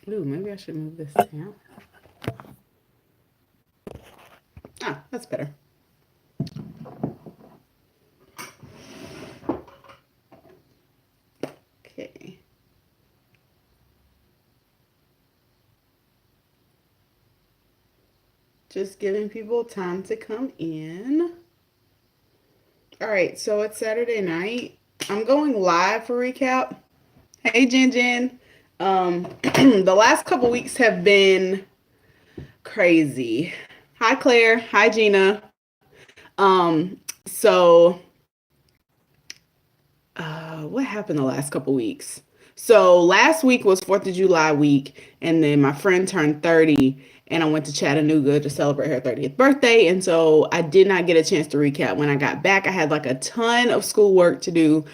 Ooh, maybe I should move this down. Ah, that's better. Okay. Just giving people time to come in. All right, so it's Saturday night. I'm going live for recap. Hey, Jen Jen. The last couple weeks have been crazy. Hi, Claire. Hi, Gina. So what happened the last couple weeks? So last week was 4th of July week, and then my friend turned 30, and I went to Chattanooga to celebrate her 30th birthday. And so I did not get a chance to recap. When I got back, I had like a ton of schoolwork to do.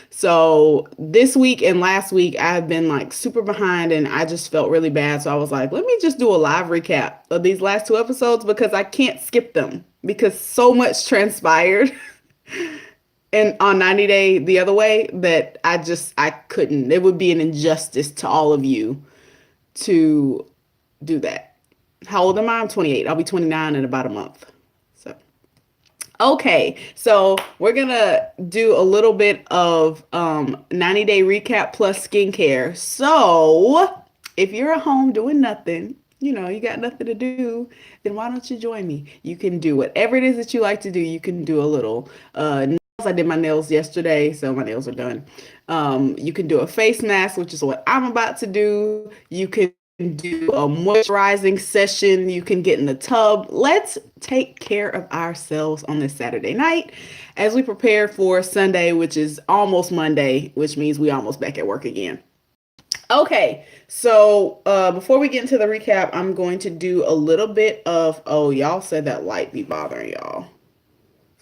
So this week and last week, I've been like super behind, and I just felt really bad. So I was like, let me just do a live recap of these last two episodes because I can't skip them because so much transpired. And on 90 Day the other way that I couldn't. It would be an injustice to all of you to do that. How old am I? I'm 28. I'll be 29 in about a month. So okay, so we're gonna do a little bit of 90 day recap plus skincare. So if you're at home doing nothing, you got nothing to do, then why don't you join me? You can do whatever it is that you like to do. You can do a little I did my nails yesterday, so my nails are done. You can do a face mask, which is what I'm about to do. You can do a moisturizing session. You can get in the tub. Let's take care of ourselves on this Saturday night as we prepare for Sunday, which is almost Monday, which means we almost back at work again. Okay, so before we get into the recap, I'm going to do a little bit of, oh, y'all said that light be bothering y'all.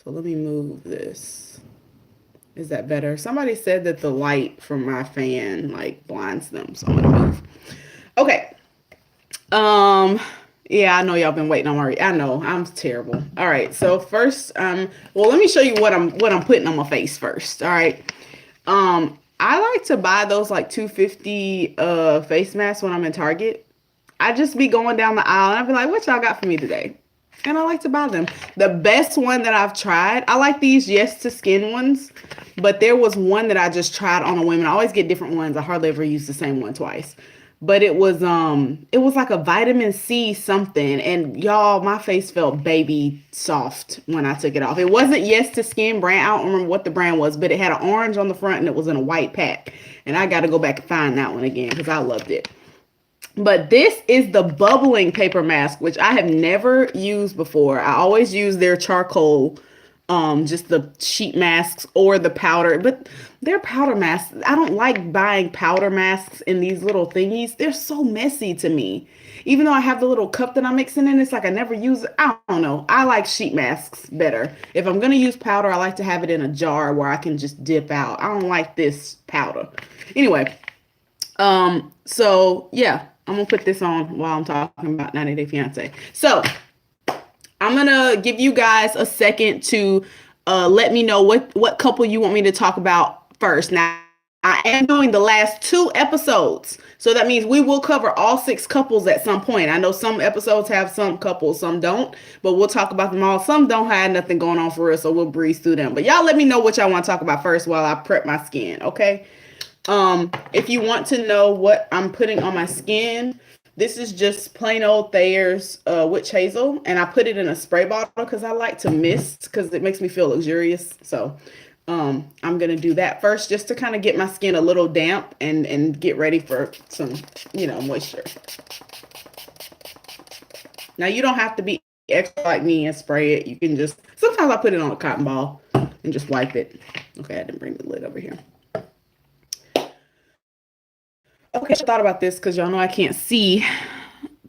So let me move this. Is that better? Somebody said that the light from my fan like blinds them, so I'm gonna move. Okay. Um. Yeah, I know y'all been waiting on my. I know I'm terrible. All right. So first, well, let me show you what I'm putting on my face first. All right. I like to buy those like 250 face masks when I'm in Target. I just be going down the aisle and I'd be like, what y'all got for me today? And I like to buy them. The best one that I've tried, I like these Yes to Skin ones, but there was one that I just tried on a woman. I always get different ones. I hardly ever use the same one twice. But it was like a vitamin C something, and y'all, my face felt baby soft when I took it off. It wasn't Yes to Skin brand. I don't remember what the brand was, but it had an orange on the front and it was in a white pack. And I got to go back and find that one again because I loved it. But this is the bubbling paper mask, which I have never used before. I always use their charcoal, just the sheet masks or the powder. But their powder masks, I don't like buying powder masks in these little thingies. They're so messy to me. Even though I have the little cup that I'm mixing in, it's like I never use it. I don't know. I like sheet masks better. If I'm gonna use powder, I like to have it in a jar where I can just dip out. I don't like this powder. Anyway, so yeah, I'm gonna put this on while I'm talking about 90 Day Fiance. So I'm gonna give you guys a second to let me know what couple you want me to talk about first. Now I am doing the last two episodes, so that means we will cover all six couples at some point. I know some episodes have some couples, some don't, but we'll talk about them all. Some don't have nothing going on for us, so we'll breeze through them. But y'all let me know what y'all want to talk about first while I prep my skin, okay? If you want to know what I'm putting on my skin, this is just plain old Thayer's witch hazel, and I put it in a spray bottle because I like to mist because it makes me feel luxurious. So, I'm gonna do that first just to kind of get my skin a little damp and get ready for some, moisture. Now you don't have to be extra like me and spray it. You can just sometimes I put it on a cotton ball and just wipe it. Okay, I didn't bring the lid over here. Okay, I thought about this because y'all know I can't see.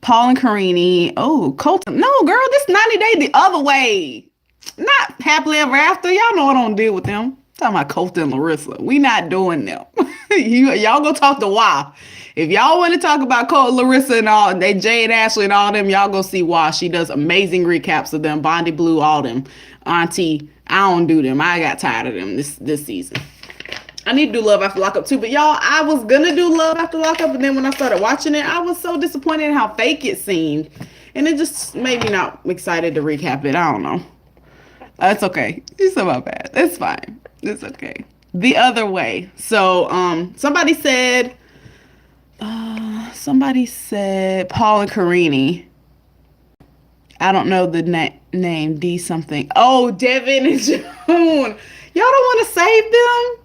Paul and Karini. Oh, Colton. No, girl, this 90 Day the other way. Not happily ever after. Y'all know I don't deal with them. I'm talking about Colton and Larissa. We not doing them. Y'all go talk to Why. If y'all want to talk about Colton, Larissa, and all, they Jay and Ashley and all them, y'all go see Why. She does amazing recaps of them. Bondi Blue, all them. Auntie, I don't do them. I got tired of them this season. I need to do Love After Lockup too, but y'all, I was gonna do Love After Lockup, and then when I started watching it, I was so disappointed in how fake it seemed, and it just made me not excited to recap it. I don't know. It's okay. It's not bad. It's fine. It's okay. The Other Way. So, somebody said Paul and Carini. I don't know the name. D something. Oh, Devin and June. Y'all don't want to save them?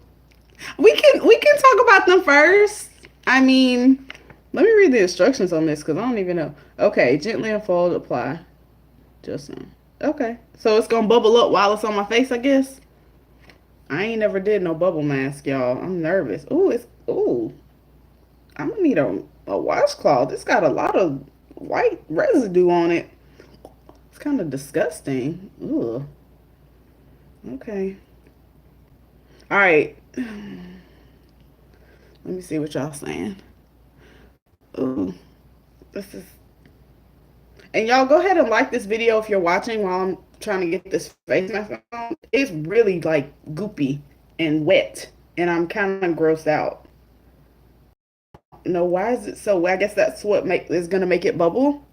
We can talk about them first. I mean, let me read the instructions on this because I don't even know. Okay, gently unfold, apply. Just okay. So it's gonna bubble up while it's on my face, I guess. I ain't never did no bubble mask, y'all. I'm nervous. Ooh. I'm gonna need a washcloth. This got a lot of white residue on it. It's kind of disgusting. Ugh. Okay. All right. Let me see what y'all saying. Ooh, this is. And y'all go ahead and like this video if you're watching while I'm trying to get this face mask on. It's really like goopy and wet, and I'm kind of grossed out. No, why is it so? I guess that's what is gonna make it bubble.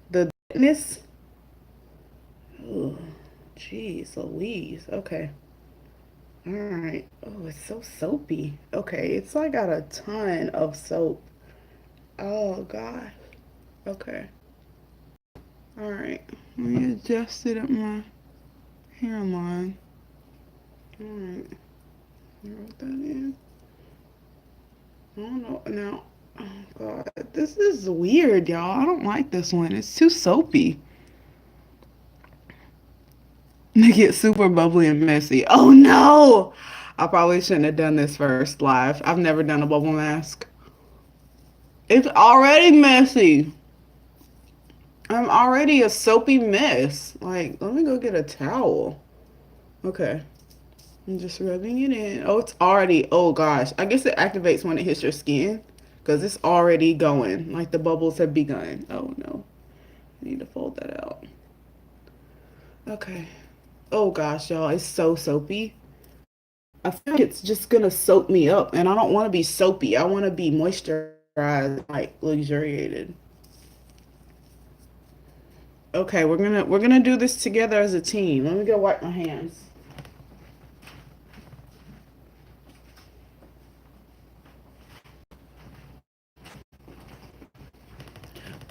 The wetness. Oh, jeez, Louise. Okay. All right. Oh, it's so soapy. Okay, it's like got a ton of soap. Oh gosh. Okay. All right. Let me adjust it at my hairline. All right. Wrote that in. I don't know now. Oh god, this is weird, y'all. I don't like this one. It's too soapy. Make it super bubbly and messy. Oh no! I probably shouldn't have done this first live. I've never done a bubble mask. It's already messy. I'm already a soapy mess. Like, let me go get a towel. Okay. I'm just rubbing it in. Oh, it's already, oh gosh. I guess it activates when it hits your skin because it's already going. Like the bubbles have begun. Oh no. I need to fold that out. Okay. Oh gosh, y'all. It's so soapy. I feel like it's just gonna soap me up, and I don't want to be soapy. I want to be moisturized, like luxuriated. Okay, we're gonna do this together as a team. Let me go wipe my hands.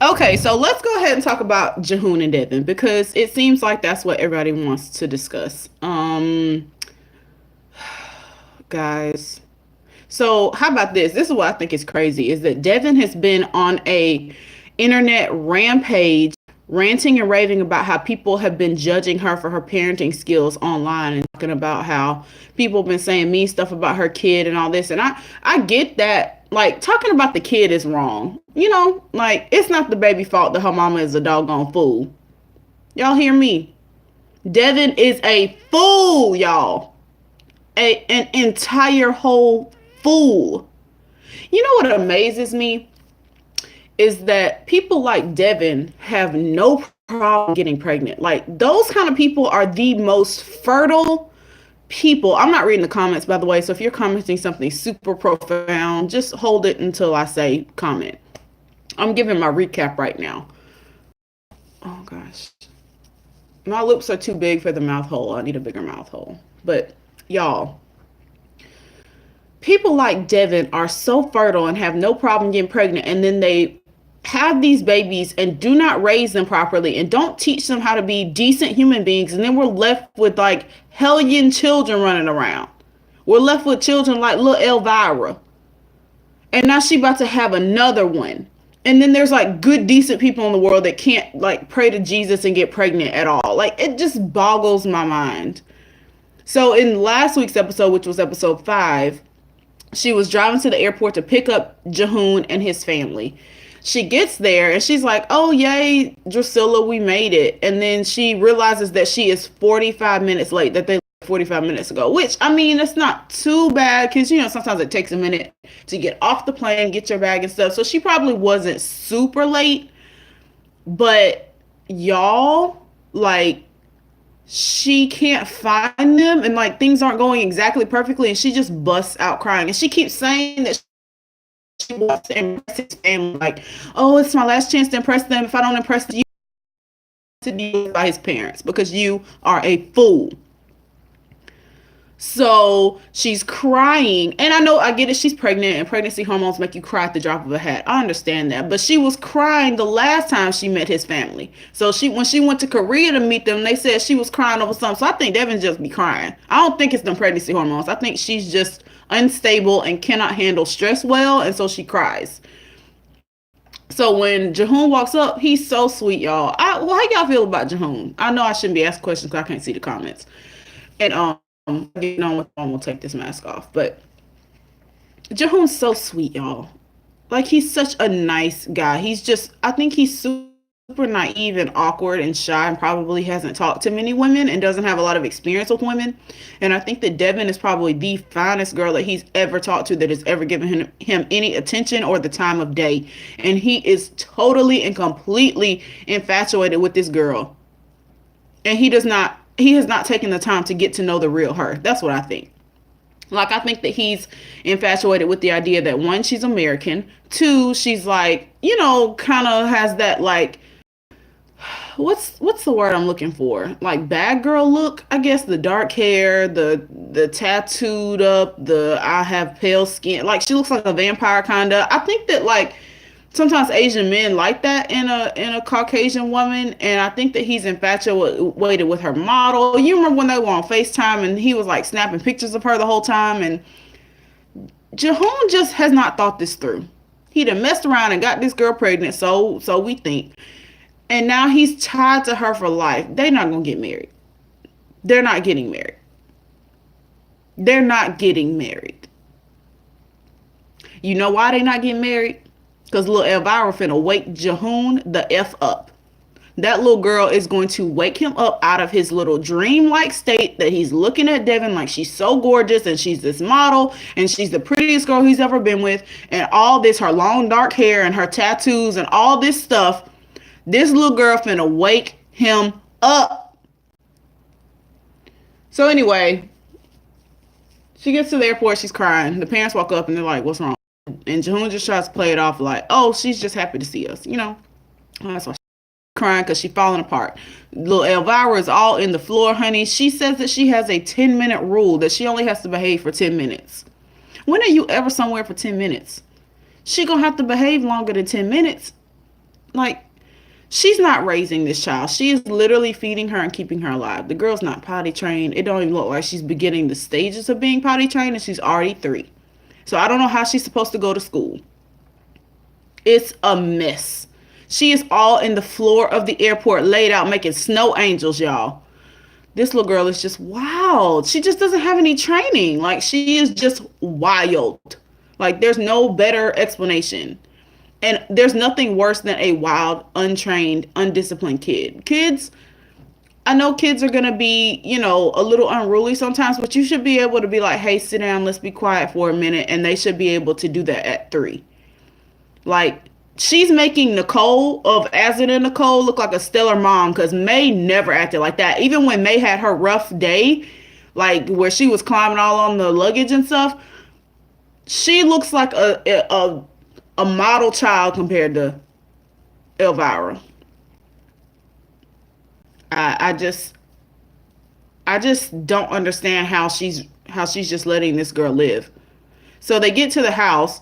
Okay, so let's go ahead and talk about Jahoon and Devin because it seems like that's what everybody wants to discuss. Guys. So how about this? This is what I think is crazy is that Devin has been on a internet rampage ranting and raving about how people have been judging her for her parenting skills online and talking about how people have been saying mean stuff about her kid and all this. And I get that, like, talking about the kid is wrong. You know, like, it's not the baby fault that her mama is a doggone fool. Y'all hear me? Devin is a fool, y'all. An entire whole fool. You know what amazes me is that people like Devin have no problem getting pregnant. Like, those kind of people are the most fertile people. I'm not reading the comments, by the way, so if you're commenting something super profound, just hold it until I say comment. I'm giving my recap right now. Oh gosh. My lips are too big for the mouth hole. I need a bigger mouth hole. But y'all, people like Devin are so fertile and have no problem getting pregnant, and then they have these babies and do not raise them properly and don't teach them how to be decent human beings, and then we're left with like hellion children running around. We're left with children like little Elvira, and now she about to have another one. And then there's like good decent people in the world that can't like pray to Jesus and get pregnant at all. Like, it just boggles my mind. So in last week's episode, which was episode 5, she was driving to the airport to pick up Jahoon and his family. She gets there and she's like, oh, yay, Drusilla, we made it. And then she realizes that she is 45 minutes late, that they left 45 minutes ago, which, I mean, it's not too bad because, you know, sometimes it takes a minute to get off the plane, get your bag and stuff. So she probably wasn't super late. But y'all, like, she can't find them and like things aren't going exactly perfectly and she just busts out crying and she keeps saying that she wants to impress his family like, oh, it's my last chance to impress them. If I don't impress them, to deal by his parents because you are a fool. So she's crying, and I know I get it. She's pregnant, and pregnancy hormones make you cry at the drop of a hat. I understand that, but she was crying the last time she met his family. So when she went to Korea to meet them, they said she was crying over something. So I think Devin just be crying. I don't think it's the pregnancy hormones. I think she's just unstable and cannot handle stress well, and so she cries. So when Jahoon walks up, he's so sweet, y'all. Well, how y'all feel about Jahoon? I know I shouldn't be asking questions because I can't see the comments. And getting on with we'll take this mask off. But Jahoon's so sweet, y'all. Like he's such a nice guy. I think he's super naive and awkward and shy and probably hasn't talked to many women and doesn't have a lot of experience with women. And I think that Devin is probably the finest girl that he's ever talked to that has ever given him any attention or the time of day. And he is totally and completely infatuated with this girl. And he has not taken the time to get to know the real her. That's what I think. Like, I think that he's infatuated with the idea that one, she's American. Two, she's like, kind of has that like, what's the word I'm looking for? Like bad girl look, I guess. The dark hair, the tattooed up, the I have pale skin. Like she looks like a vampire kinda. I think that like sometimes Asian men like that in a Caucasian woman, and I think that he's infatuated with her model. You remember when they were on FaceTime and he was like snapping pictures of her the whole time, and Jahoon just has not thought this through. He done messed around and got this girl pregnant, so we think. And now he's tied to her for life. They're not gonna get married. They're not getting married. They're not getting married. You know why they not getting married? Because little Elvira finna wake Jahoon the F up. That little girl is going to wake him up out of his little dream-like state that he's looking at Devin like she's so gorgeous and she's this model and she's the prettiest girl he's ever been with, and all this, her long dark hair and her tattoos and all this stuff. This little girl finna wake him up. So anyway, she gets to the airport, she's crying. The parents walk up and they're like, what's wrong? And Jahoon just tries to play it off like, oh, she's just happy to see us. That's why she's crying, because she's falling apart. Little Elvira is all in the floor, honey. She says that she has a 10-minute rule, that she only has to behave for 10 minutes. When are you ever somewhere for 10 minutes? She gonna have to behave longer than 10 minutes. Like, she's not raising this child. She is literally feeding her and keeping her alive. The girl's not potty trained. It don't even look like she's beginning the stages of being potty trained, and she's already 3. So I don't know how she's supposed to go to school. It's a mess. She is all in the floor of the airport, laid out, making snow angels, y'all. This little girl is just wild. She just doesn't have any training. Like, she is just wild. Like, there's no better explanation. And there's nothing worse than a wild, untrained, undisciplined kid. I know kids are going to be, a little unruly sometimes, but you should be able to be like, hey, sit down, let's be quiet for a minute. And they should be able to do that at 3. Like, she's making Nicole of Azit and Nicole look like a stellar mom, because May never acted like that. Even when May had her rough day, like where she was climbing all on the luggage and stuff, she looks like a model child compared to Elvira. I just don't understand how she's just letting this girl live. So they get to the house,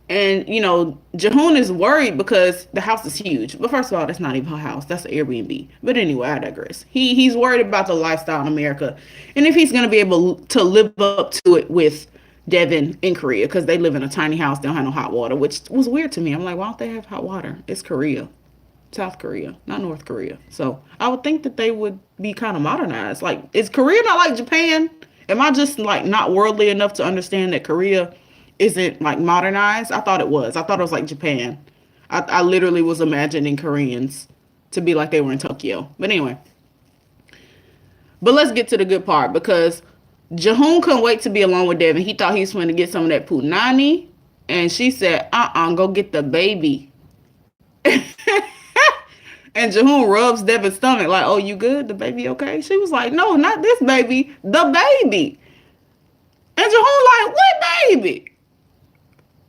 and Jahoon is worried because the house is huge. But first of all, that's not even her house. That's an Airbnb. But anyway, I digress. He's worried about the lifestyle in America, and if he's gonna be able to live up to it with Devin in Korea, because they live in a tiny house, they don't have no hot water, which was weird to me. I'm like, why don't they have hot water? It's Korea. South Korea, not North Korea. So I would think that they would be kind of modernized. Like, is Korea not like Japan? Am I just like not worldly enough to understand that Korea isn't like modernized? I thought it was. I thought it was like Japan. I literally was imagining Koreans to be like they were in Tokyo. But anyway. But let's get to the good part, because Jahoon couldn't wait to be alone with Devin. He thought he was going to get some of that punani. And she said, go get the baby. And Jahoon rubs Devin's stomach like, oh, you good? The baby okay? She was like, no, not this baby. The baby. And Jahoon like, what baby?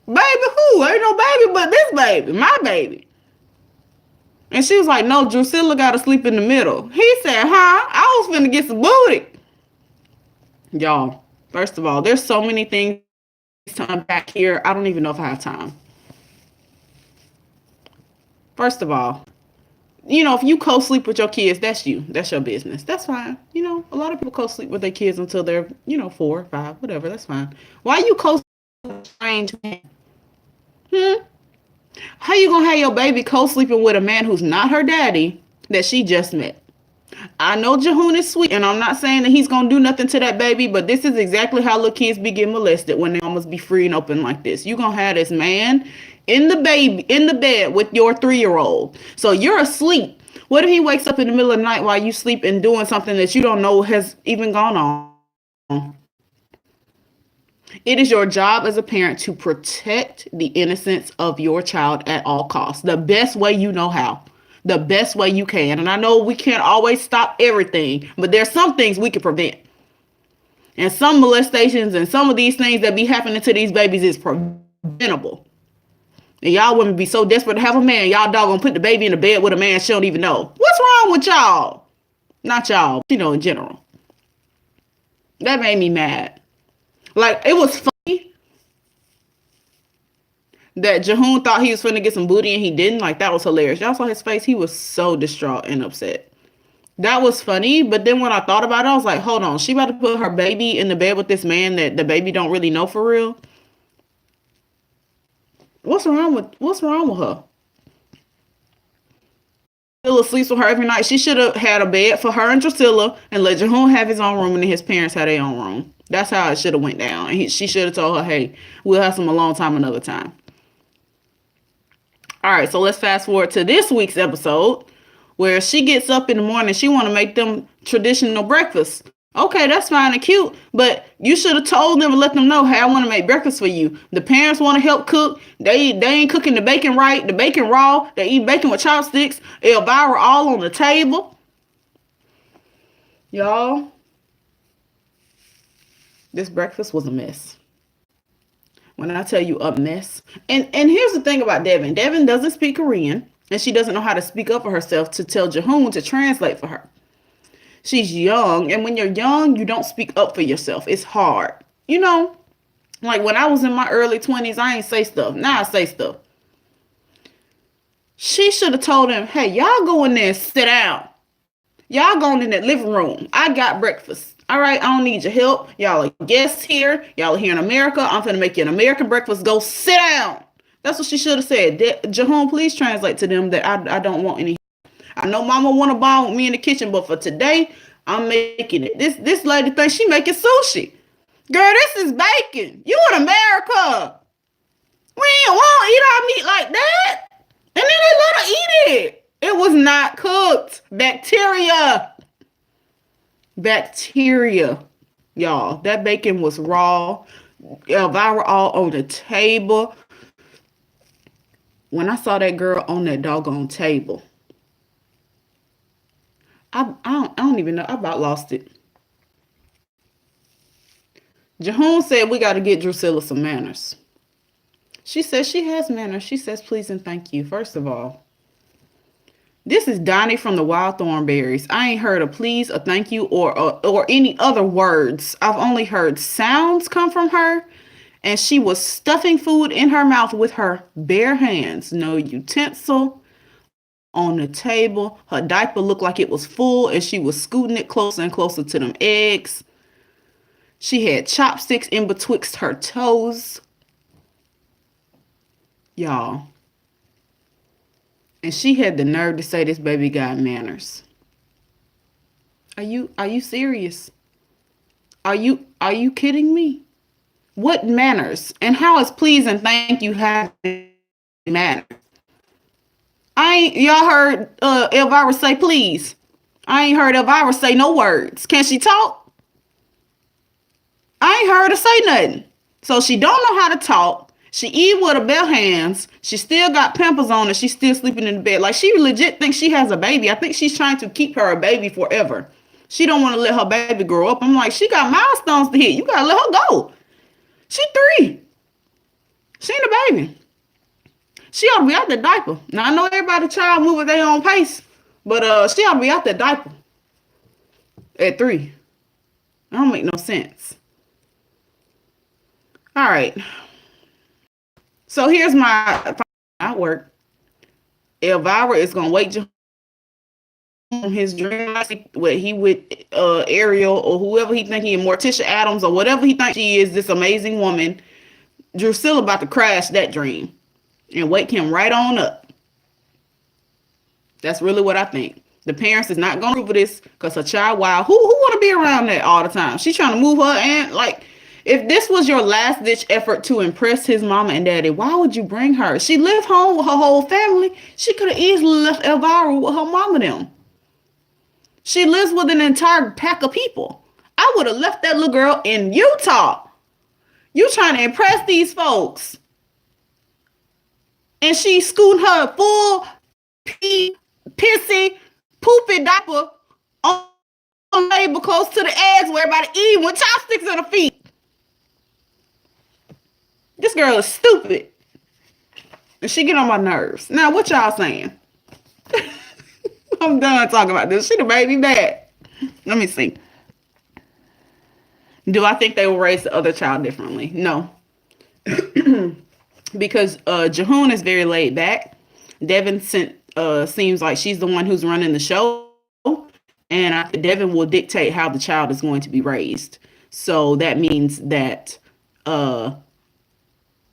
Baby who? Ain't no baby but this baby. My baby. And she was like, no, Drusilla got to sleep in the middle. He said, huh? I was finna get some booty. Y'all, first of all, there's so many things to unpack here. I don't even know if I have time. First of all, if you co-sleep with your kids, that's you. That's your business. That's fine. A lot of people co-sleep with their kids until they're, 4, 5, whatever. That's fine. Why you co-sleep with a strange man? How you gonna have your baby co-sleeping with a man who's not her daddy that she just met? I know Jahoon is sweet, and I'm not saying that he's gonna do nothing to that baby, but this is exactly how little kids be getting molested when they almost be free and open like this. You gonna have this man in the bed with your 3-year-old. So you're asleep. What if he wakes up in the middle of the night while you sleep and doing something that you don't know has even gone on? It is your job as a parent to protect the innocence of your child at all costs. The best way you know how. The best way you can. And I know we can't always stop everything, but there's some things we can prevent. And some molestations and some of these things that be happening to these babies is preventable. And y'all women be so desperate to have a man, y'all doggone put the baby in the bed with a man she don't even know. What's wrong with y'all? Not y'all, in general. That made me mad. Like, it was funny that Jahoon thought he was finna get some booty and he didn't. Like, that was hilarious. Y'all saw his face. He was so distraught and upset. That was funny. But then when I thought about it, I was like, hold on. She about to put her baby in the bed with this man that the baby don't really know for real? What's wrong with her? Drusilla sleeps with her every night. She should have had a bed for her and Drusilla and let Jahoon have his own room and then his parents have their own room. That's how it should have went down. And she should have told her, hey, we'll have some alone time another time. All right, so let's fast forward to this week's episode where she gets up in the morning. She want to make them traditional breakfast. Okay, that's fine and cute, but you should have told them and let them know, hey, I want to make breakfast for you. The parents want to help cook. They ain't cooking the bacon right. The bacon raw. They eat bacon with chopsticks. Elvira all on the table. Y'all, this breakfast was a mess. When I tell you a mess. And here's the thing about Devin. Devin doesn't speak Korean, and she doesn't know how to speak up for herself to tell Jahoon to translate for her. She's young, and when you're young, you don't speak up for yourself. It's hard. Like when I was in my early 20s, I ain't say stuff. Now I say stuff. She should have told him, hey, y'all go in there and sit down. Y'all going in that living room. I got breakfast. All right, I don't need your help. Y'all are guests here. Y'all are here in America. I'm finna make you an American breakfast. Go sit down. That's what she should have said. Jahoon, please translate to them that I don't want any. I know mama want to bond with me in the kitchen, but for today, I'm making it. This lady thinks she making sushi. Girl, this is bacon. You in America. We ain't want to eat our meat like that. And then they let her eat it. It was not cooked. Bacteria. Y'all. That bacon was raw. Elvira all on the table. When I saw that girl on that doggone table, I don't even know. I about lost it. Jahoon said we got to get Drusilla some manners. She says she has manners. She says please and thank you. First of all, this is Donnie from the Wild Thornberries. I ain't heard a please, a thank you, or any other words. I've only heard sounds come from her, and she was stuffing food in her mouth with her bare hands. No utensil on the table. Her diaper looked like it was full, and she was scooting it closer and closer to them eggs. She had chopsticks in betwixt her toes. Y'all. And she had the nerve to say this baby got manners. Are you serious? Are you kidding me? What manners? And how is please and thank you have manners? Y'all heard Elvira say please. I ain't heard Elvira say no words. Can she talk? I ain't heard her say nothing. So she don't know how to talk. She eat with her bare hands. She still got pampers on and she's still sleeping in the bed. Like she legit thinks she has a baby. I think she's trying to keep her a baby forever. She don't want to let her baby grow up. I'm like, she got milestones to hit. You gotta let her go. She 3. She ain't a baby. She ought to be out the diaper. Now I know everybody child move at their own pace, but she ought to be out the diaper at 3. That don't make no sense. All right. So here's my work. Elvira is gonna wake his dream what he with Ariel or whoever he think he is, Morticia Adams or whatever he thinks she is, this amazing woman. Drusilla about to crash that dream and wake him right on up. That's really what I think. The parents is not gonna approve of this because her child wild. Who want to be around that all the time? She's trying to move her and like. If this was your last ditch effort to impress his mama and daddy, why would you bring her? She lived home with her whole family. She could have easily left Elvira with her mama them. She lives with an entire pack of people. I would have left that little girl in Utah. You trying to impress these folks. And she scooting her full pissy, poopy diaper on the table close to the eggs where everybody eating with chopsticks in her feet. This girl is stupid. And she get on my nerves. Now, what y'all saying? I'm done talking about this. She the baby bad. Let me see. Do I think they will raise the other child differently? No. Because Jahoon is very laid back. Devin seems like she's the one who's running the show. And I think Devin will dictate how the child is going to be raised. So that means that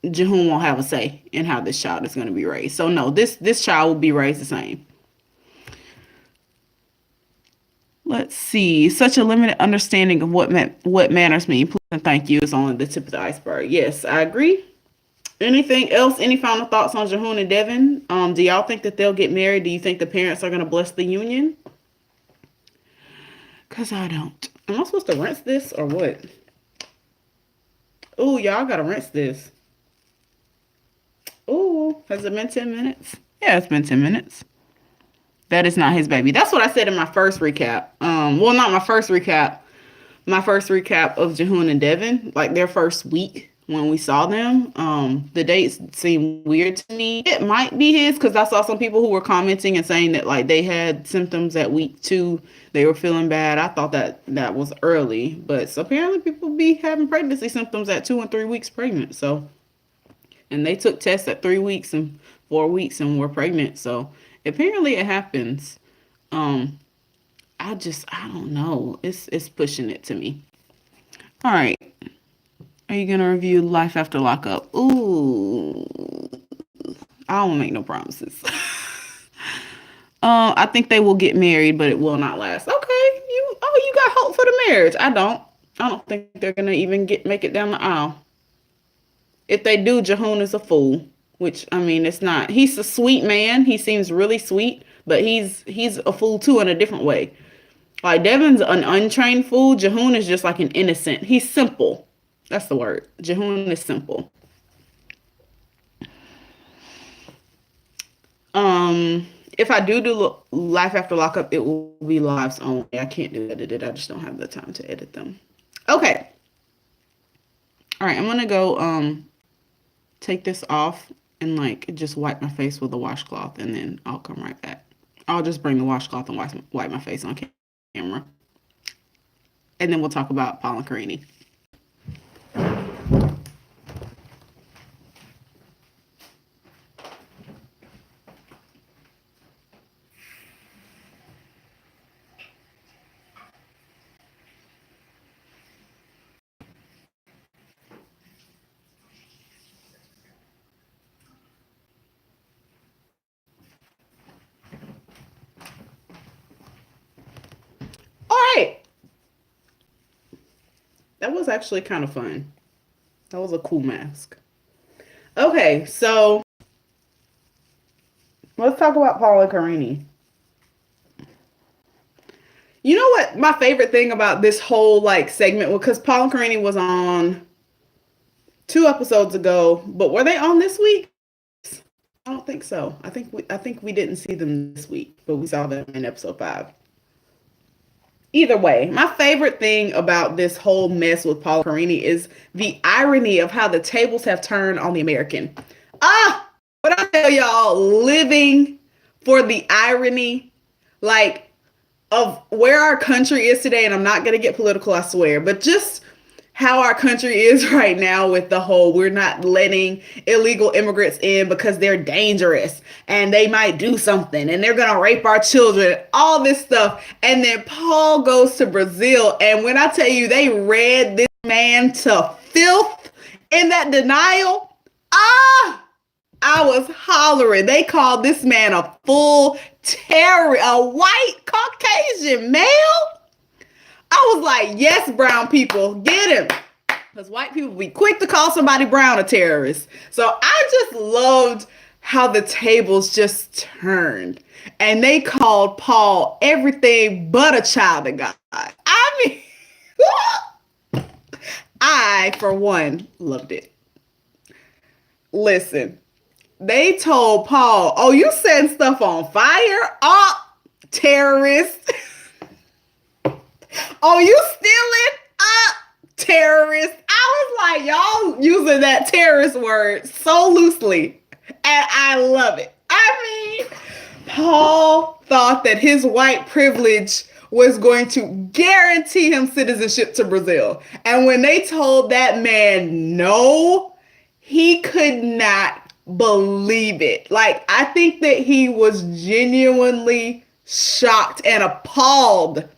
Jahoon won't have a say in how this child is going to be raised. So no, this child will be raised the same. Let's see. Such a limited understanding of what manners mean. Please and thank you is only the tip of the iceberg. Yes, I agree. Anything else? Any final thoughts on Jahoon and Devin? Do y'all think that they'll get married? Do you think the parents are going to bless the union? Because I don't. Am I supposed to rinse this or what? Oh, y'all got to rinse this. Oh, has it been 10 minutes? Yeah, it's been 10 minutes. That is not his baby. That's what I said in my first recap. Well, not my first recap. My first recap of Jahoon and Devin, like their first week when we saw them. The dates seem weird to me. It might be his because I saw some people who were commenting and saying that like they had symptoms at week 2. They were feeling bad. I thought that was early, but so apparently people be having pregnancy symptoms at 2 and 3 weeks pregnant. So, and they took tests at 3 weeks and 4 weeks and were pregnant. So apparently it happens. I don't know. It's pushing it to me. All right. Are you gonna review Life After Lockup? Ooh, I don't make no promises. I think they will get married, but it will not last. Okay, you got hope for the marriage. I don't think they're gonna even make it down the aisle. If they do, Jahoon is a fool. Which I mean, it's not. He's a sweet man. He seems really sweet, but he's a fool too in a different way. Like Devin's an untrained fool. Jahoon is just like an innocent. He's simple. That's the word. Jahoon is simple. If I do Life After Lockup, it will be lives only. I can't do it. I just don't have the time to edit them. Okay. All right, I'm gonna go take this off and like just wipe my face with a washcloth, and then I'll come right back. I'll just bring the washcloth and wipe my face on camera, and then we'll talk about Paul Carini. All right. That was actually kind of fun. That was a cool mask. Okay, so let's talk about Paula Carini. You know what my favorite thing about this whole like segment was, because Paula Carini was on 2 episodes ago. But were they on this week's? I don't think so. I think we didn't see them this week, but we saw them in episode 5. Either way, my favorite thing about this whole mess with Paul Carini is the irony of how the tables have turned on the American. Ah, what I tell y'all, living for the irony, like, of where our country is today, and I'm not going to get political, I swear, but just how our country is right now with the whole we're not letting illegal immigrants in because they're dangerous and they might do something and they're going to rape our children, all this stuff. And then Paul goes to Brazil. And when I tell you they read this man to filth in that denial, ah, I was hollering. They called this man a full terror, a white Caucasian male. I was like, yes, brown people, get him. Because white people be quick to call somebody brown a terrorist. So I just loved how the tables just turned. And they called Paul everything but a child of God. I mean, I, for one, loved it. Listen, they told Paul, oh, you setting stuff on fire? Oh, terrorist. Oh, you stealing? Terrorist. I was like, y'all using that terrorist word so loosely. And I love it. I mean, Paul thought that his white privilege was going to guarantee him citizenship to Brazil. And when they told that man no, he could not believe it. Like, I think that he was genuinely shocked and appalled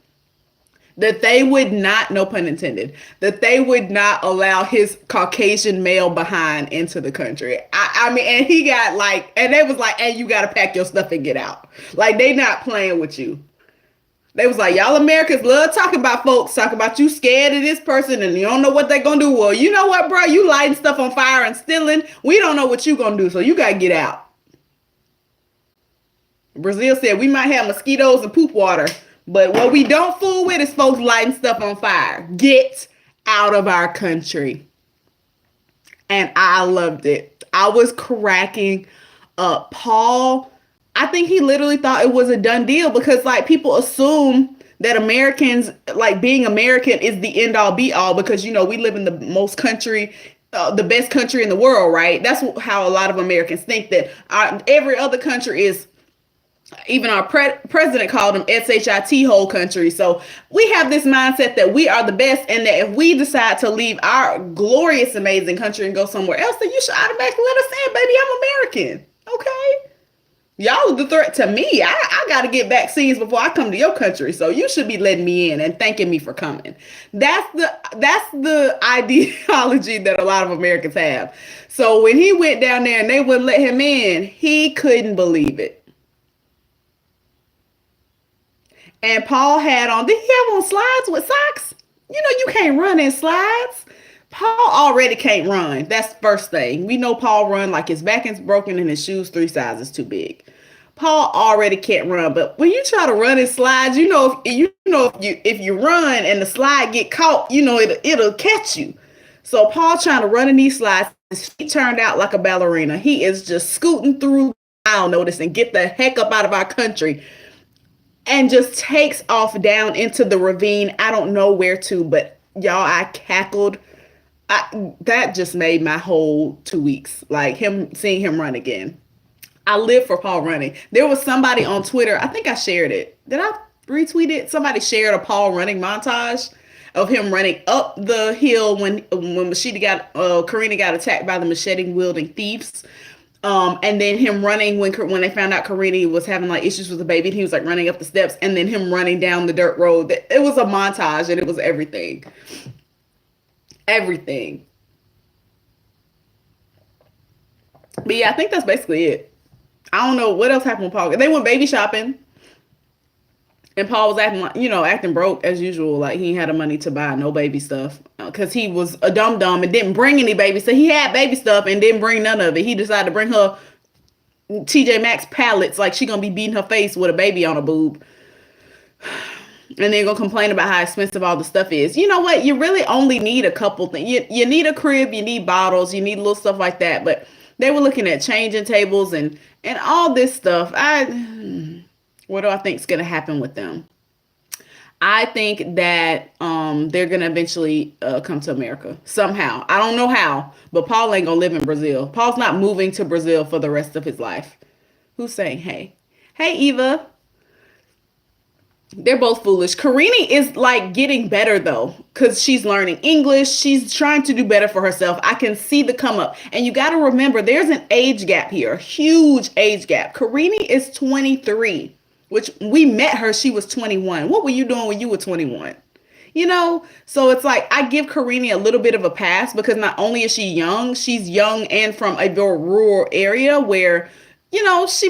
that they would not, no pun intended, that they would not allow his Caucasian male behind into the country. I mean, and he got like, and they was like, hey, you got to pack your stuff and get out. Like, they not playing with you. They was like, y'all Americans love talking about folks, talking about you scared of this person and you don't know what they're going to do. Well, you know what, bro? You lighting stuff on fire and stealing. We don't know what you going to do, so you got to get out. Brazil said, we might have mosquitoes and poop water, but what we don't fool with is folks lighting stuff on fire. Get out of our country. And I loved it. I was cracking up. Paul, I think he literally thought it was a done deal because, like, people assume that Americans, like, being American is the end all be all because, you know, we live in the most country, the best country in the world, right? That's how a lot of Americans think that every other country is. Even our president called them SHIT whole country. So we have this mindset that we are the best and that if we decide to leave our glorious, amazing country and go somewhere else, then you should automatically let us in, baby. I'm American. Okay. Y'all are the threat to me. I got to get vaccines before I come to your country. So you should be letting me in and thanking me for coming. That's the ideology that a lot of Americans have. So when he went down there and they wouldn't let him in, he couldn't believe it. And Paul had on, did he have on slides with socks? You know, you can't run in slides. Paul already can't run. That's the first thing. We know Paul run like his back is broken and his shoes 3 sizes too big. Paul already can't run. But when you try to run in slides, if you run and the slide get caught, you know, it'll catch you. So Paul trying to run in these slides, his feet turned out like a ballerina. He is just scooting through, I don't notice, and get the heck up out of our country. And just takes off down into the ravine. I don't know where to, but y'all, I cackled. That just made my whole 2 weeks. Like seeing him run again. I live for Paul running. There was somebody on Twitter, I think I shared it. Did I retweet it? Somebody shared a Paul running montage of him running up the hill when Karina got attacked by the machete wielding thieves. And then him running when they found out Karina was having like issues with the baby, and he was like running up the steps, and then him running down the dirt road. It was a montage, and it was everything. Everything. But yeah, I think that's basically it. I don't know what else happened with Paul. They went baby shopping, and Paul was acting broke as usual. Like he had the money to buy no baby stuff because he was a dumb and didn't bring any baby. So he had baby stuff and didn't bring none of it. He decided to bring her TJ Maxx pallets like she gonna be beating her face with a baby on her boob. And they're gonna complain about how expensive all the stuff is. You know what? You really only need a couple things. You need a crib, you need bottles, you need little stuff like that. But they were looking at changing tables and all this stuff. What do I think is gonna happen with them? I think that they're gonna eventually come to America somehow. I don't know how, but Paul ain't gonna live in Brazil. Paul's not moving to Brazil for the rest of his life. Who's saying hey? Hey Eva. They're both foolish. Karini is like getting better though, because she's learning English. She's trying to do better for herself. I can see the come up. And you got to remember, there's an age gap here, a huge age gap. Karini is 23, which we met her, she was 21. What were you doing when you were 21? You know, so it's like I give Karini a little bit of a pass because not only is she young, she's young and from a very rural area where, you know, she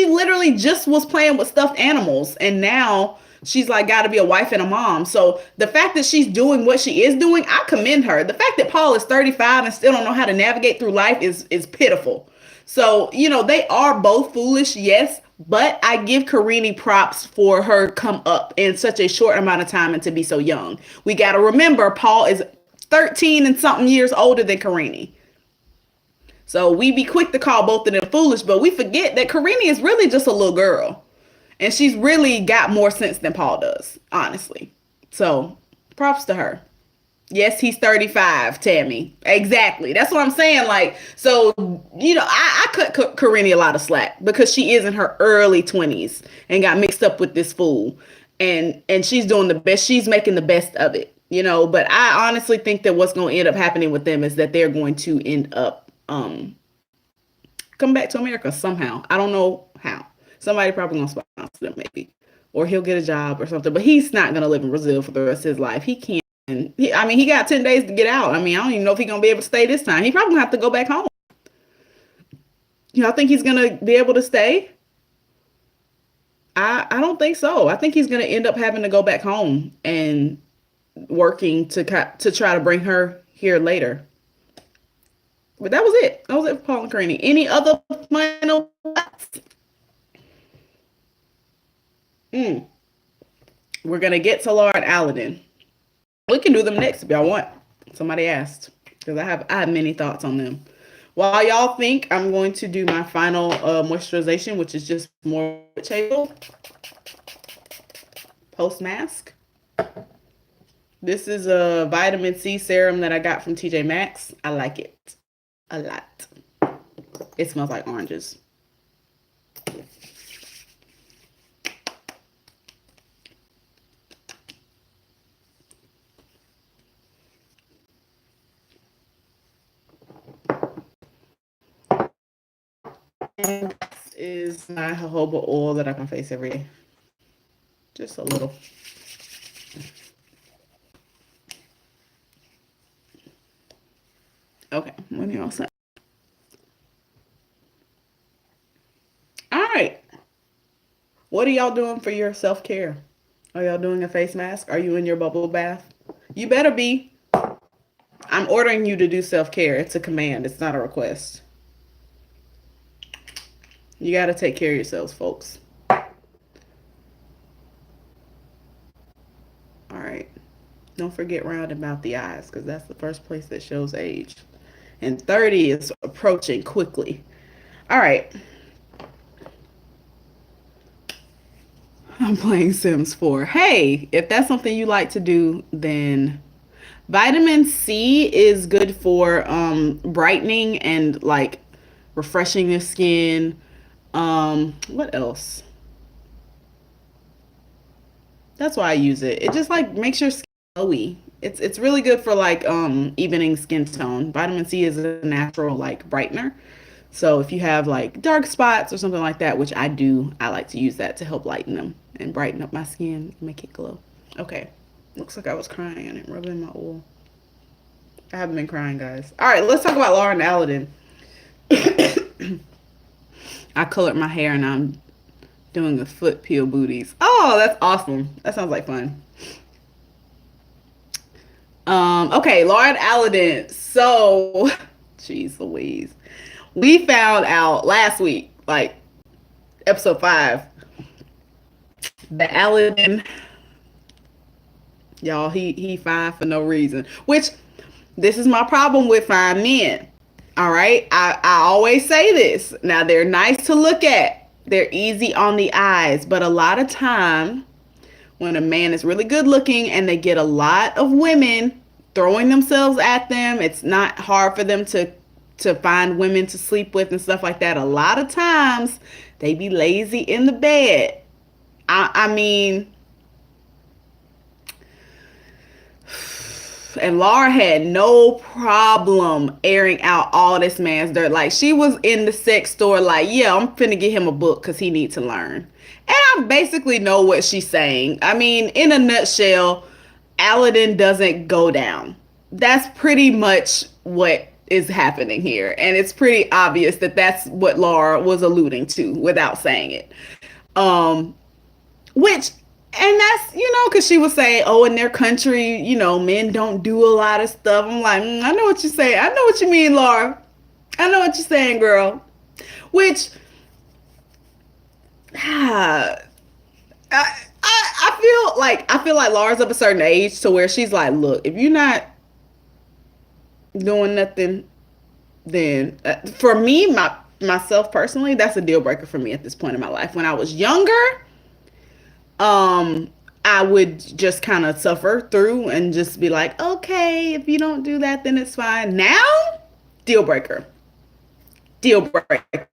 literally just was playing with stuffed animals, and now she's like got to be a wife and a mom. So the fact that she's doing what she is doing, I commend her. The fact that Paul is 35 and still don't know how to navigate through life is pitiful. So, you know, they are both foolish, yes, but I give Karini props for her come up in such a short amount of time and to be so young. We got to remember Paul is 13 and something years older than Karini. So we be quick to call both of them foolish, but we forget that Karini is really just a little girl. And she's really got more sense than Paul does, honestly. So props to her. Yes, he's 35, Tammy. Exactly. That's what I'm saying. Like, so, you know, I cut Karini a lot of slack because she is in her early 20s and got mixed up with this fool. And she's doing the best. She's making the best of it, you know. But I honestly think that what's going to end up happening with them is that they're going to end up come back to America somehow. I don't know how. Somebody probably gonna sponsor them maybe, or he'll get a job or something. But he's not gonna live in Brazil for the rest of his life. He can't. I mean, he got 10 days to get out. I mean, I don't even know if he's gonna be able to stay this time. He probably gonna have to go back home. You know, I think he's gonna be able to stay. I don't think so. I think he's gonna end up having to go back home and working to try to bring her here later. But that was it. That was it for Paul and Karini. Any other final thoughts? We're gonna get to Laura and Aladdin. We can do them next if y'all want. Somebody asked because I have many thoughts on them. While y'all think, I'm going to do my final moisturization, which is just more table post mask. This is a vitamin C serum that I got from TJ Maxx. I like it a lot. It smells like oranges. And this is my jojoba oil that I can face every day. Just a little. Okay, when you're all set. All right. What are y'all doing for your self-care? Are y'all doing a face mask? Are you in your bubble bath? You better be. I'm ordering you to do self-care. It's a command. It's not a request. You got to take care of yourselves, folks. All right. Don't forget round about the eyes because that's the first place that shows age. And 30 is approaching quickly. All right. I'm playing Sims 4. Hey, if that's something you like to do, then vitamin C is good for brightening and like refreshing the skin. What else? That's why I use it. It just like makes your skin glowy. It's really good for like evening skin tone. Vitamin C is a natural like brightener. So if you have like dark spots or something like that, which I do, I like to use that to help lighten them and brighten up my skin and make it glow. Okay. Looks like I was crying. I didn't rub in my oil. I haven't been crying, guys. All right, let's talk about Laura and Aladdin. I colored my hair and I'm doing the foot peel booties. Oh, that's awesome. That sounds like fun. Okay, Laura and Aladdin. So, jeez Louise. We found out last week, like episode 5, The Aladdin, y'all, he fine for no reason. Which this is my problem with fine men. All right. I always say this. Now they're nice to look at. They're easy on the eyes, but a lot of time when a man is really good looking and they get a lot of women throwing themselves at them, it's not hard for them to find women to sleep with and stuff like that. A lot of times they be lazy in the bed. I mean, and Laura had no problem airing out all this man's dirt. Like she was in the sex store, like, yeah, I'm finna get him a book because he needs to learn. And I basically know what she's saying. I mean, in a nutshell, Aladdin doesn't go down. That's pretty much what is happening here. And it's pretty obvious that that's what Laura was alluding to without saying it. Um, which, and that's, because she was saying, oh, in their country, men don't do a lot of stuff. I'm like, I know what you're saying. I know what you mean, Laura. I know what you're saying, girl. Which, I feel like Laura's of a certain age to where she's like, look, if you're not doing nothing, then for me, myself personally, that's a deal breaker for me at this point in my life. When I was younger, I would just kind of suffer through and just be like, okay, if you don't do that, then it's fine. Now, deal breaker, deal breaker,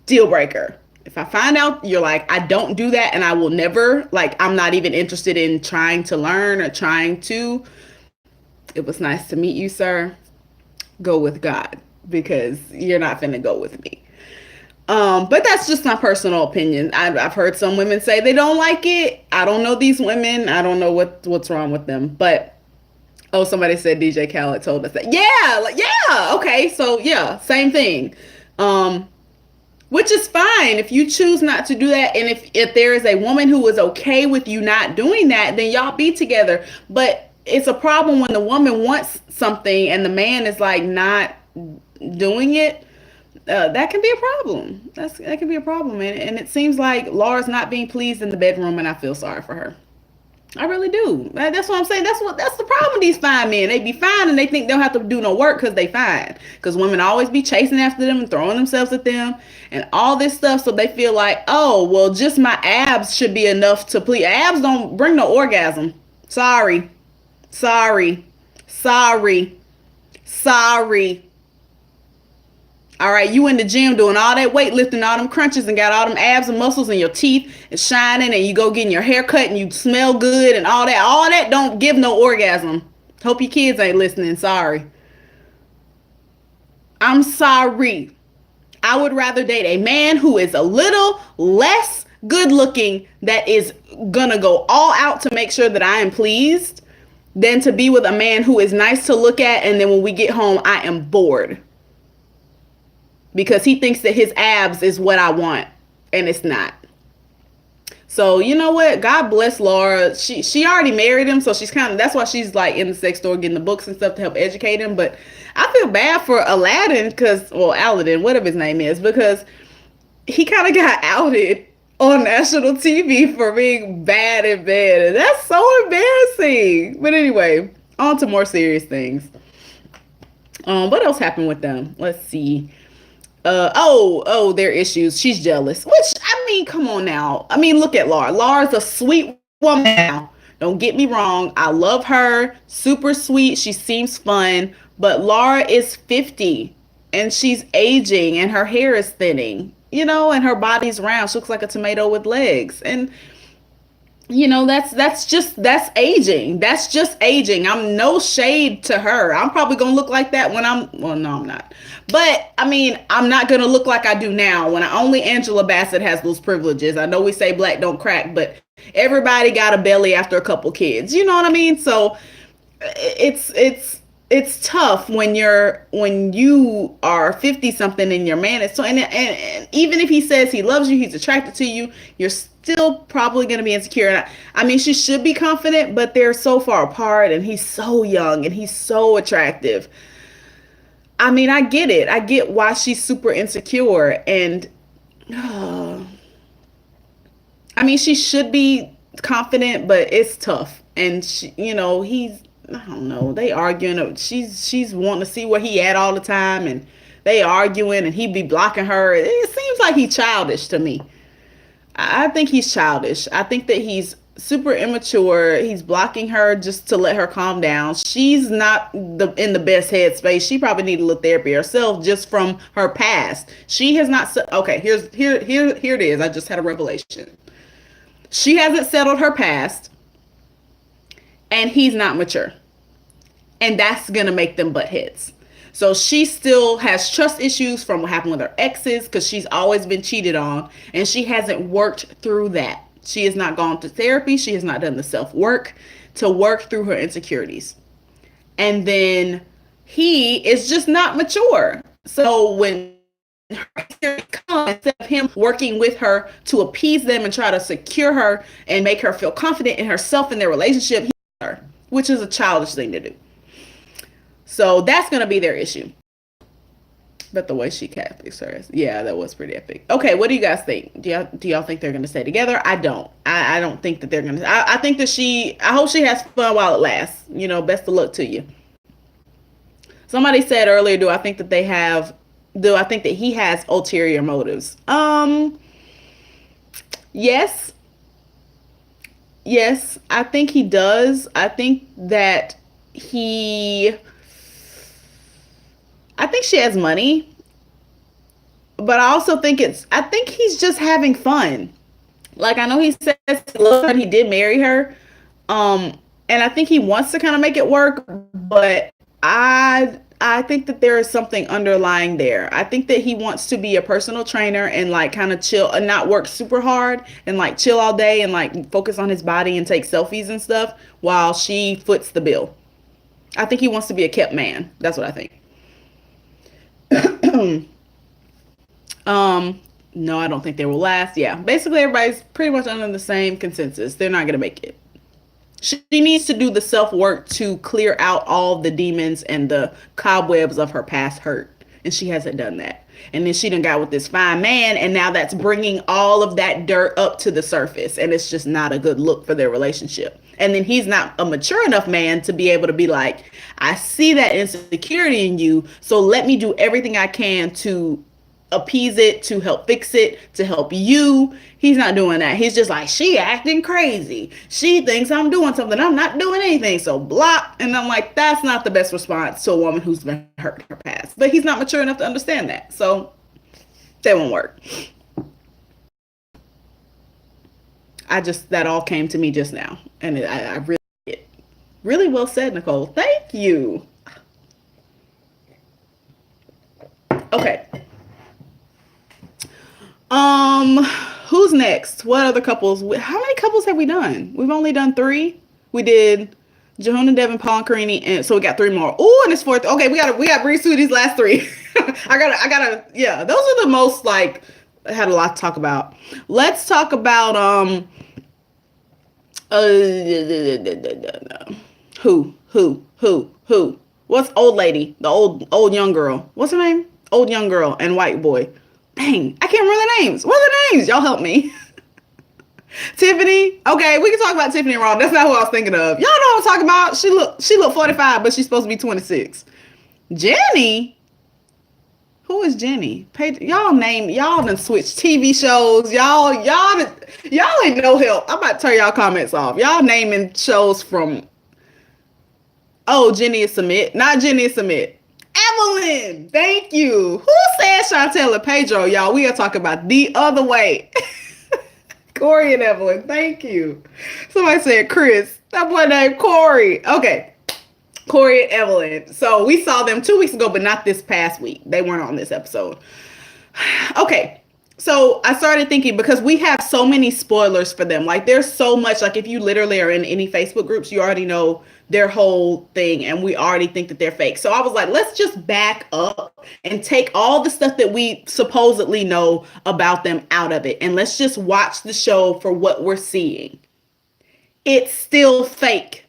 deal breaker. If I find out you're like, I don't do that and I will never, like, I'm not even interested in trying to learn or trying to, it was nice to meet you, sir. Go with God because you're not finna go with me. But that's just my personal opinion. I've heard some women say they don't like it. I don't know these women. I don't know what's wrong with them. But oh, somebody said DJ Khaled told us that. Yeah, yeah. Okay, so yeah, same thing. Which is fine if you choose not to do that, and if there is a woman who is okay with you not doing that, then y'all be together. But it's a problem when the woman wants something and the man is like not doing it. That can be a problem. That can be a problem, and it seems like Laura's not being pleased in the bedroom, and I feel sorry for her. I really do. That's what I'm saying. That's the problem with these fine men. They be fine and they think they don't have to do no work because they fine. Because women always be chasing after them and throwing themselves at them and all this stuff. So they feel like, oh, well, just my abs should be enough to please. Abs don't bring no orgasm. Sorry. Sorry. Sorry. Sorry. All right, you in the gym doing all that weightlifting, all them crunches, and got all them abs and muscles, and your teeth is shining, and you go getting your hair cut, and you smell good, and all that. All that don't give no orgasm. Hope your kids ain't listening. Sorry. I'm sorry. I would rather date a man who is a little less good looking, that is gonna go all out to make sure that I am pleased, than to be with a man who is nice to look at, and then when we get home, I am bored. Because he thinks that his abs is what I want, and it's not. So you know what? God bless Laura. She already married him, so she's kind of, that's why she's like in the sex store getting the books and stuff to help educate him. But I feel bad for Aladdin Aladdin, whatever his name is, because he kind of got outed on national TV for being bad in bed, and that's so embarrassing. But anyway, on to more serious things. What else happened with them? Let's see. Their issues. She's jealous. Which, I mean, come on now. I mean, look at Laura. Laura's a sweet woman now. Don't get me wrong. I love her. Super sweet. She seems fun. But Laura is 50 and she's aging and her hair is thinning, and her body's round. She looks like a tomato with legs. And that's aging. That's just aging. I'm no shade to her. I'm probably gonna look like that when no, I'm not. But I mean, I'm not gonna look like I do now when only Angela Bassett has those privileges. I know we say black don't crack, but everybody got a belly after a couple kids. You know what I mean? So it's tough when you are 50 something and your man is so, and even if he says he loves you, he's attracted to you, you're still probably going to be insecure. And I mean, she should be confident, but they're so far apart and he's so young and he's so attractive. I mean, I get it. I get why she's super insecure, and I mean, she should be confident, but it's tough. And she, he's, I don't know. They arguing. She's wanting to see where he at all the time, and they arguing, and he be blocking her. It seems like he's childish to me. I think he's childish. I think that he's super immature. He's blocking her just to let her calm down. She's not in the best headspace. She probably need a little therapy herself just from her past. She has not. Okay, here it is. I just had a revelation. She hasn't settled her past, and he's not mature, and that's gonna make them butt heads. So she still has trust issues from what happened with her exes because she's always been cheated on, and she hasn't worked through that. She has not gone to therapy. She has not done the self work to work through her insecurities. And then he is just not mature. So when instead of him working with her to appease them and try to secure her and make her feel confident in herself and their relationship, he her, which is a childish thing to do. So that's going to be their issue. But the way she catfixed her, yeah, that was pretty epic. Okay, what do you guys think? Do y'all think they're gonna stay together? I don't. I don't think that they're gonna. I think that I hope she has fun while it lasts. Best of luck to you. Somebody said earlier, do I think that they have? Do I think that he has ulterior motives? Yes, yes, I think he does. I think that he. I think she has money, but I also think I think he's just having fun. Like I know he says he loves her and he did marry her. Um, and I think he wants to kind of make it work, but I think that there is something underlying there. I think that he wants to be a personal trainer and like kind of chill and not work super hard and like chill all day and like focus on his body and take selfies and stuff while she foots the bill. I think he wants to be a kept man. That's what I think. Um, no, I don't think they will last. Yeah, basically everybody's pretty much under the same consensus. They're not gonna make it. She needs to do the self work to clear out all the demons and the cobwebs of her past hurt, and she hasn't done that. And then she done got with this fine man, and now that's bringing all of that dirt up to the surface, and it's just not a good look for their relationship. And then he's not a mature enough man to be able to be like, I see that insecurity in you, so let me do everything I can to appease it, to help fix it, to help you. He's not doing that. He's just like, she acting crazy. She thinks I'm doing something. I'm not doing anything. So block. And I'm like, that's not the best response to a woman who's been hurt in her past. But he's not mature enough to understand that. So that won't work. That all came to me just now. And I really, really well said, Nicole. Thank you. Okay. Who's next? What other couples? How many couples have we done? We've only done 3. We did Jahoon and Devin, Paul and Karini, and so we got 3 more. Oh, and it's 4th. Okay, we got breeze through these last 3. I gotta. Yeah, those are the most like. I had a lot to talk about. Let's talk about uh, who? What's old lady? The old young girl. What's her name? Old young girl and white boy. Dang, I can't remember their names. What are their names? Y'all help me. Tiffany. Okay, we can talk about Tiffany wrong. That's not who I was thinking of. Y'all know what I'm talking about. She looked 45, but she's supposed to be 26. Jenny. Who is Jenny? Y'all done switched TV shows. Y'all ain't no help. I'm about to turn y'all comments off. Y'all naming shows from Jenny is Submit. Not Jenny is Submit. Evelyn, thank you. Who said Chantel and Pedro, y'all? We are talking about the other way. Corey and Evelyn, thank you. Somebody said Chris. That boy named Corey. Okay. Corey and Evelyn. So we saw them 2 weeks ago, but not this past week. They weren't on this episode. Okay. So I started thinking because we have so many spoilers for them. Like there's so much, like if you literally are in any Facebook groups, you already know their whole thing and we already think that they're fake. So I was like, let's just back up and take all the stuff that we supposedly know about them out of it. And let's just watch the show for what we're seeing. It's still fake.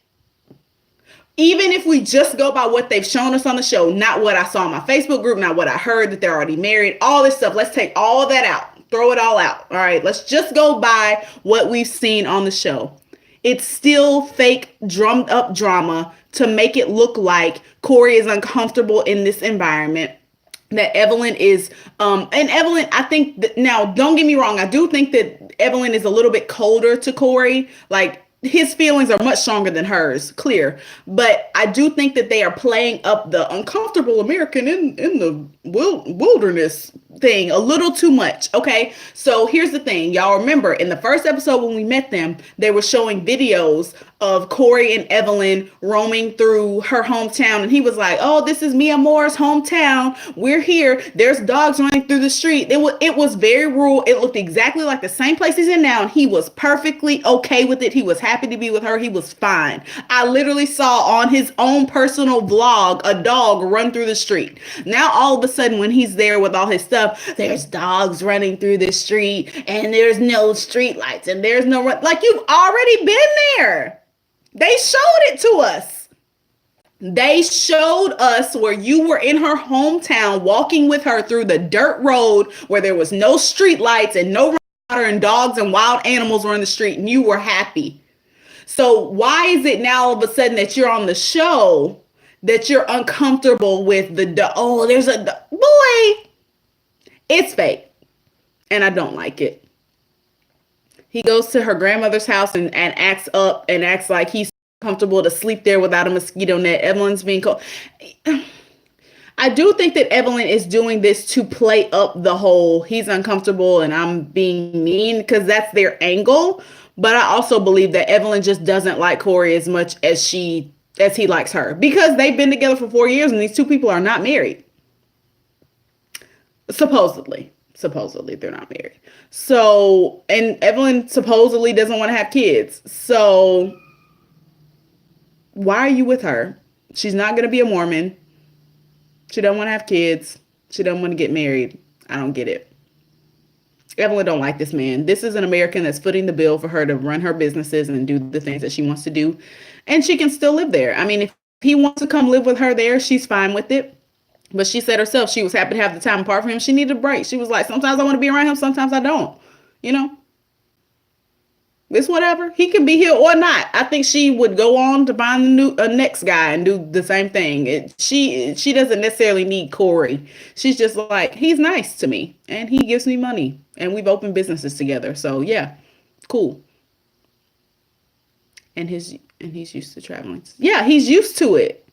Even if we just go by what they've shown us on the show, not what I saw in my Facebook group, not what I heard that they're already married, all this stuff, let's take all that out. throw it all out. All right, let's just go by what we've seen on the show. It's still fake, drummed up drama to make it look like Corey is uncomfortable in this environment. That Evelyn is, and Evelyn, I think that, now don't get me wrong, I do think that Evelyn is a little bit colder to Corey. Like, his feelings are much stronger than hers, clear. But I do think that they are playing up the uncomfortable American in the wilderness thing a little too much. Okay, so here's the thing, y'all remember in the first episode when we met them, they were showing videos of Corey and Evelyn roaming through her hometown, and he was like, "Oh, this is Mia Moore's hometown. We're here. There's dogs running through the street." It was very rural. It looked exactly like the same place he's in now, and he was perfectly okay with it. He was happy to be with her. He was fine. I literally saw on his own personal vlog a dog run through the street. Now all of a sudden, when he's there with all his stuff, there's dogs running through the street, and there's no street lights, and there's no like, you've already been there. They showed it to us. They showed us where you were in her hometown walking with her through the dirt road where there was no street lights and no water, and dogs and wild animals were in the street, and you were happy. So why is it now all of a sudden that you're on the show that you're uncomfortable with oh, there's a boy? It's fake. And I don't like it. He goes to her grandmother's house and acts up and acts like he's comfortable to sleep there without a mosquito net. Evelyn's being cold. I do think that Evelyn is doing this to play up the whole he's uncomfortable and I'm being mean, because that's their angle. But I also believe that Evelyn just doesn't like Corey as much as he likes her, because they've been together for 4 years and these two people are not married. Supposedly they're not married. So, and Evelyn supposedly doesn't want to have kids. So why are you with her? She's not going to be a Mormon. She doesn't want to have kids. She doesn't want to get married. I don't get it. Evelyn don't like this man. This is an American that's footing the bill for her to run her businesses and do the things that she wants to do. And she can still live there. I mean, if he wants to come live with her there, she's fine with it. But she said herself, she was happy to have the time apart from him. She needed a break. She was like, sometimes I want to be around him. Sometimes I don't. You know, it's whatever. He can be here or not. I think she would go on to find a next guy and do the same thing. She doesn't necessarily need Corey. She's just like, he's nice to me and he gives me money and we've opened businesses together. So yeah, cool. And he's used to traveling. Yeah, he's used to it.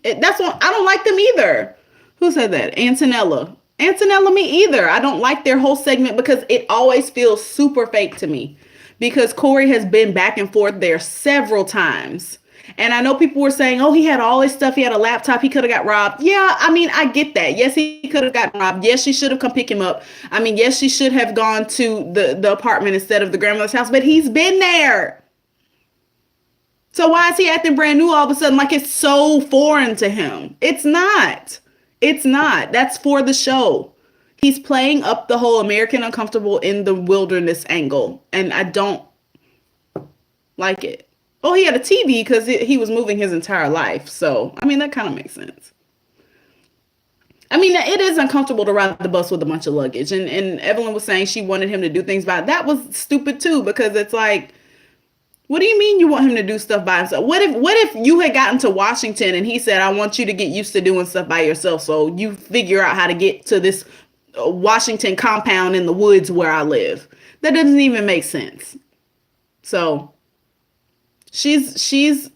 That's what I don't like them either. Who said that? Antonella. Antonella, me either. I don't like their whole segment because it always feels super fake to me. Because Corey has been back and forth there several times. And I know people were saying, oh, he had all his stuff. He had a laptop. He could have got robbed. Yeah, I mean, I get that. Yes, he could have gotten robbed. Yes, she should have come pick him up. I mean, yes, she should have gone to the apartment instead of the grandmother's house. But he's been there. So why is he acting brand new all of a sudden like it's so foreign to him? It's not. It's not. That's for the show. He's playing up the whole American uncomfortable in the wilderness angle. And I don't like it. Oh, he had a TV because he was moving his entire life. So, I mean, that kind of makes sense. I mean, it is uncomfortable to ride the bus with a bunch of luggage. And Evelyn was saying she wanted him to do things by it. That was stupid too, because it's like, what do you mean you want him to do stuff by himself? What if you had gotten to Washington and he said, I want you to get used to doing stuff by yourself, so you figure out how to get to this Washington compound in the woods where I live? That doesn't even make sense. So she's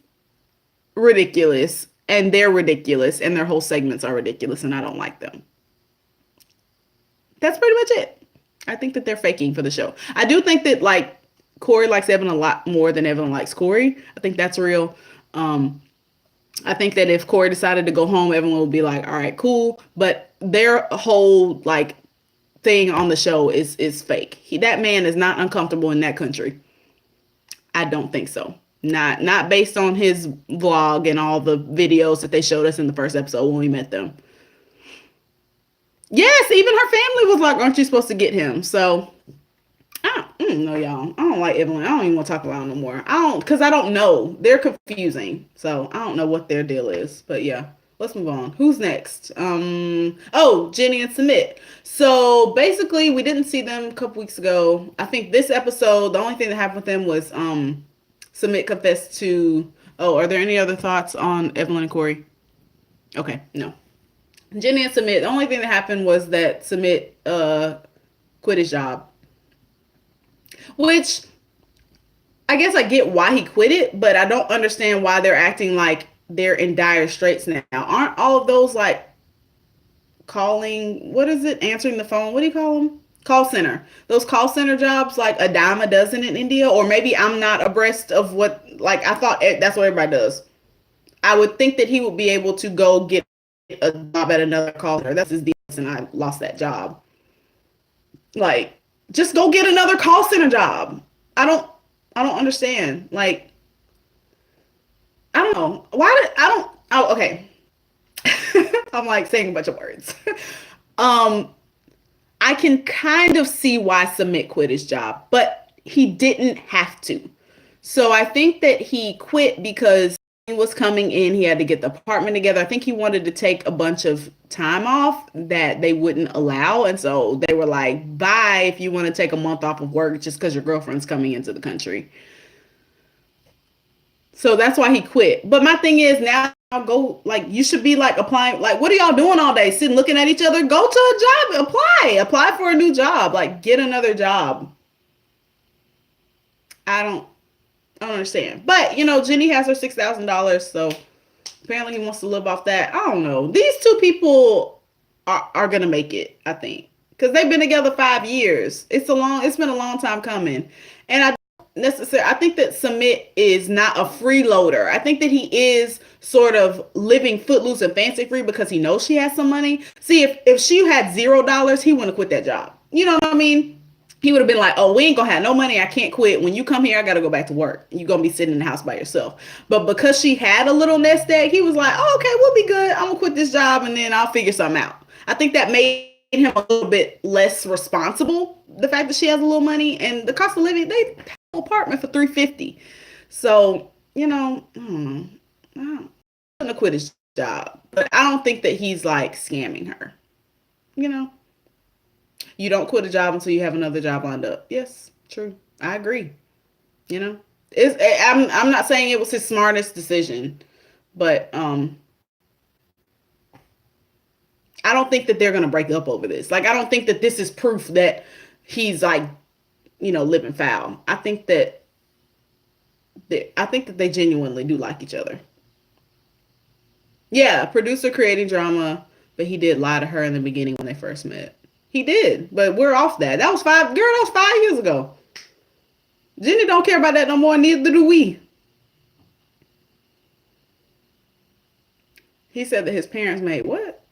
ridiculous and they're ridiculous and their whole segments are ridiculous and I don't like them. That's pretty much it. I think that they're faking for the show. I do think that like Corey likes Evan a lot more than Evan likes Corey. I think that's real. I think that if Corey decided to go home, everyone would be like, all right, cool. But their whole like thing on the show is fake. That man is not uncomfortable in that country. I don't think so. Not based on his vlog and all the videos that they showed us in the first episode when we met them. Yes, even her family was like, aren't you supposed to get him? So I don't know, y'all. I don't like Evelyn. I don't even want to talk about them no more. Because I don't know. They're confusing. So I don't know what their deal is. But yeah. let's move on. Who's next? Oh, Jenny and Submit. So basically, we didn't see them a couple weeks ago. I think this episode, the only thing that happened with them was Submit confessed to. Oh, are there any other thoughts on Evelyn and Corey? Okay, no. Jenny and Submit. The only thing that happened was that Submit quit his job, which I guess I get why he quit it, but I don't understand why they're acting like they're in dire straits now. Aren't all of those like calling, what is it, answering the phone, what do you call them, call center, those call center jobs, like a dime a dozen in India? Or maybe I'm not abreast of what, like I thought that's what everybody does. I would think that he would be able to go get a job at another call center. That's his deal, and I lost that job. Like, just go get another call center job. I don't i don't understand. Like, I don't know why did I don't oh okay. I'm like saying a bunch of words. um I can kind of see why Submit quit his job, but he didn't have to. So I think that he quit because he was coming in, he had to get the apartment together. I think he wanted to take a bunch of time off that they wouldn't allow. And so they were like, bye if you want to take a month off of work just because your girlfriend's coming into the country. So that's why he quit. But my thing is now, go, like, you should be like applying. Like, what are y'all doing all day? Sitting looking at each other? Go to a job, apply for a new job, like get another job. I don't I don't understand. But Jenny has her $6,000, so apparently he wants to live off that. I don't know. These two people are gonna make it, I think, because they've been together 5 years. It's been a long time coming, and I don't necessarily. I think that Submit is not a freeloader. I think that he is sort of living footloose and fancy free because he knows she has some money. See, if she had $0, he wouldn't have quit that job. You know what I mean? He would have been like, oh, we ain't gonna have no money. I can't quit. When you come here, I gotta go back to work. You're gonna be sitting in the house by yourself. But because she had a little nest egg, he was like, oh, okay, we'll be good. I'm gonna quit this job and then I'll figure something out. I think that made him a little bit less responsible. The fact that she has a little money and the cost of living, they have an apartment for 350. So, I don't know. I'm gonna quit his job. But I don't think that he's like scamming her. You know? You don't quit a job until you have another job lined up. Yes, true. I agree. You know, I'm not saying it was his smartest decision, but I don't think that they're gonna break up over this. Like, I don't think that this is proof that he's like, living foul. I think that they genuinely do like each other. Yeah, producer creating drama, but he did lie to her in the beginning when they first met. He did, but we're off that. That was five, girl, that was 5 years ago. Jenny don't care about that no more, neither do we. He said that his parents made what?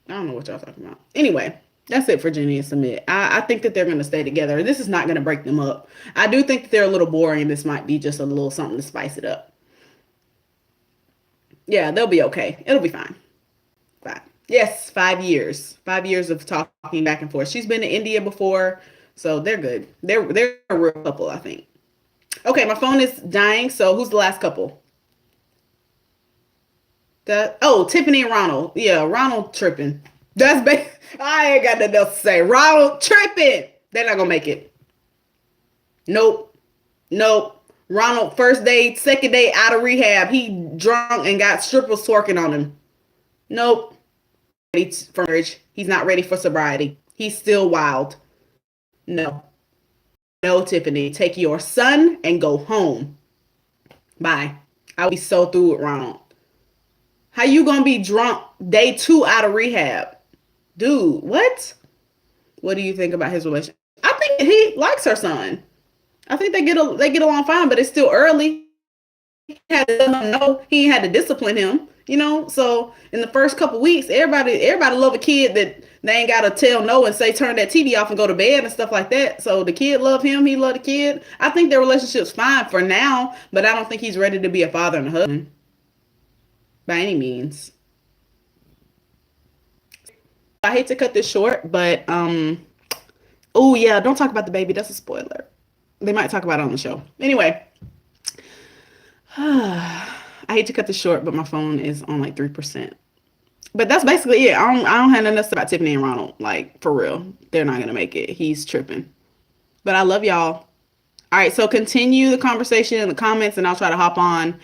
I don't know what y'all talking about. Anyway, that's it for Jenny and Submit. I think that they're going to stay together. This is not going to break them up. I do think that they're a little boring. This might be just a little something to spice it up. Yeah, they'll be okay. It'll be fine. Fine. Yes, 5 years. 5 years of talking back and forth. She's been to India before, so they're good. They're a real couple, I think. Okay, my phone is dying. So who's the last couple? Tiffany and Ronald. Yeah, Ronald tripping. I ain't got nothing else to say. Ronald tripping. They're not gonna make it. Nope. Nope. Ronald, first day, second day out of rehab. He drunk and got strippers twerking on him. Nope. Ready for marriage. He's not ready for sobriety. He's still wild. No. No, Tiffany. Take your son and go home. Bye. I'll be so through with Ronald. How you gonna be drunk day 2 out of rehab? Dude, what? What do you think about his relationship? I think he likes her son. I think they get along fine, but it's still early. He had to let him know, he had to discipline him. So in the first couple weeks, everybody love a kid that they ain't gotta tell no and say turn that TV off and go to bed and stuff like that. So the kid love him, he love the kid. I think their relationship's fine for now, but I don't think he's ready to be a father and a husband by any means. I hate to cut this short, but oh yeah, don't talk about the baby. That's a spoiler. They might talk about it on the show. Anyway, I hate to cut this short, but my phone is on like 3%. But that's basically it. I don't have nothing else about Tiffany and Ronald. Like for real, they're not gonna make it. He's tripping. But I love y'all. All right, so continue the conversation in the comments, and I'll try to hop on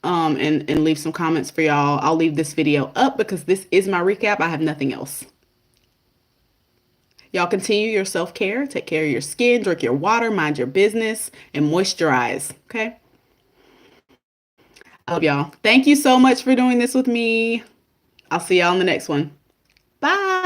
and leave some comments for y'all. I'll leave this video up because this is my recap. I have nothing else. Y'all continue your self care. Take care of your skin. Drink your water. Mind your business and moisturize. Okay. I love y'all. Thank you so much for doing this with me. I'll see y'all in the next one. Bye.